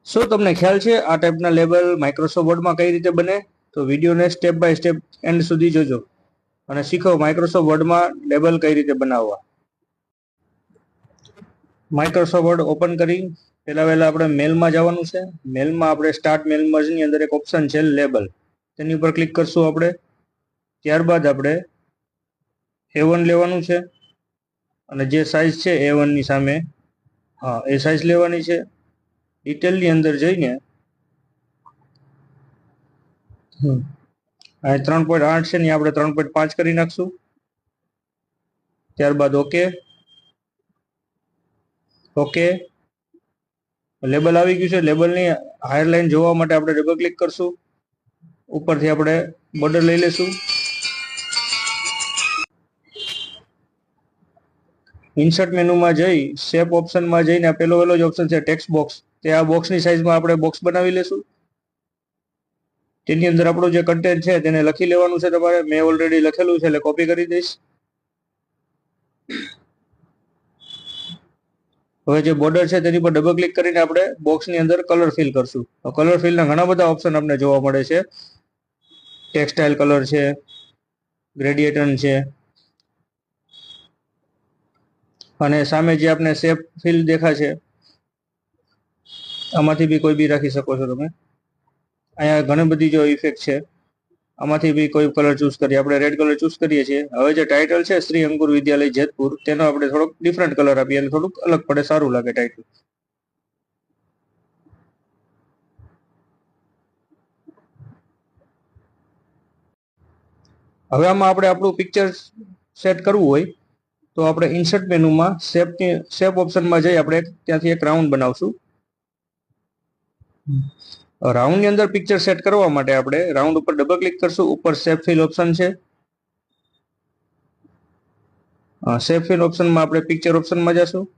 શું તમને ખ્યાલ છે આ ટાઈપના લેબલ માઇક્રોસોફ્ટ વર્ડમાં કઈ રીતે બને? તો વિડીયોને સ્ટેપ બાય સ્ટેપ એન્ડ સુધી જોજો અને શીખો માઇક્રોસોફ્ટ વર્ડમાં લેબલ કઈ રીતે બનાવવા. માઇક્રોસોફ્ટ વર્ડ ઓપન કરી પહેલા આપણે મેલમાં જવાનું છે. મેલમાં આપણે સ્ટાર્ટ મેલ મર્જની અંદર એક ઓપ્શન છે લેબલ, તેની ઉપર ક્લિક કરશું આપણે. ત્યારબાદ આપણે A1 લેવાનું છે અને જે સાઇઝ છે A1 ની સામે એ સાઇઝ લેવાની છે. ડિટેલની અંદર જઈને આ 3.8 છે ને આપણે 3.5 કરી નાખશું. ત્યારબાદ ઓકે લેબલ આવી ગયું છે. લેબલની હાયર લાઈન જોવા માટે આપણે ડબલ ક્લિક કરશું. ઉપરથી આપણે બોર્ડર લઈ લેશું. ઇન્સર્ટ મેનુમાં જઈ શેપ ઓપ્શનમાં જઈને પેલો જ ઓપ્શન છે ટેક્સ્ટ બોક્સ, તે આ બોક્સની સાઈઝમાં આપણે બોક્સ બનાવી લેશું. તેની અંદર આપણું જે કન્ટેન્ટ છે તેને લખી લેવાનું છે. તમારે મેં ઓલરેડી લખેલું છે એટલે કોપી કરી દઈશ. હવે જે બોર્ડર છે તેની પર ડબલ ક્લિક કરીને આપણે બોક્સની અંદર કલર ફિલ કરશું. કલર ફિલના ઘણા બધા ઓપ્શન આપણે જોવા મળે છે. ટેક્સટાઇલ કલર છે, ગ્રેડિયેટન છે અને સામે જે આપણે શેપ ફિલ દેખાય છે આમાંથી બી કોઈ બી રાખી શકો છો તમે. અહીંયા ઘણી બધી જો ઇફેક્ટ છે, આમાંથી બી કોઈ કલર ચૂઝ કરીએ. આપણે રેડ કલર ચૂઝ કરીએ છીએ. હવે જે ટાઇટલ છે શ્રી અંકુર વિદ્યાલય જેતપુર, તેનો આપણે થોડોક ડિફરન્ટ કલર આપીએ એટલે થોડુંક અલગ પડે, સારું લાગે ટાઇટલ. હવે આમાં આપણે આપણું પિક્ચર સેટ કરવું હોય તો આપણે ઇન્સર્ટ મેનુમાં શેપ ઓપ્શનમાં જઈ આપણે ત્યાંથી એક રાઉન્ડ બનાવશું. રાઉન્ડની અંદર પિક્ચર સેટ કરવા માટે આપણે રાઉન્ડ ઉપર ડબલ ક્લિક કરશું. ઉપર શેપ ફિલ ઓપ્શન છે. શેપ ફિલ ઓપ્શનમાં આપણે પિક્ચર ઓપ્શનમાં જશું.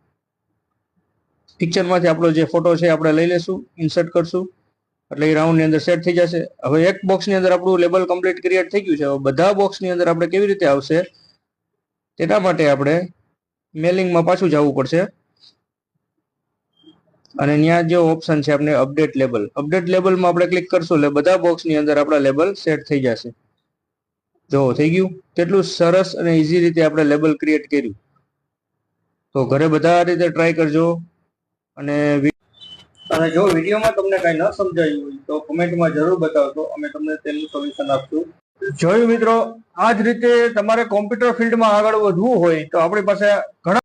પિક્ચરમાંથી આપણો જે ફોટો છે આપણે લઈ લેશું, ઇન્સર્ટ કરશું એટલે એ રાઉન્ડની અંદર સેટ થઈ જશે. હવે એક બોક્સની અંદર આપણું લેબલ કમ્પ્લીટ ક્રિએટ થઈ ગયું છે. હવે બધા બોક્સની અંદર આપણે કેવી રીતે આવશે તેના માટે આપણે મેલિંગમાં પાછું જવું પડશે અને ત્યાં જે ઓપ્શન છે આપણે અપડેટ લેબલમાં આપણે ક્લિક કરશું એટલે બધા બોક્સની અંદર આપણા લેબલ સેટ થઈ જશે. જો થઈ ગયું. કેટલું સરસ અને ઈઝી રીતે આપણે લેબલ ક્રિએટ કર્યું. તો ઘરે બધા રીતે ટ્રાય કરજો અને જો વિડીયોમાં તમને કઈ ન સમજાયું હોય તો કોમેન્ટમાં જરૂર બતાવજો, અમે તમને તેનું સોલ્યુશન આપશું. જોયું મિત્રો, આ જ રીતે તમારે કોમ્પ્યુટર ફિલ્ડમાં આગળ વધવું હોય તો આપણી પાસે ઘણા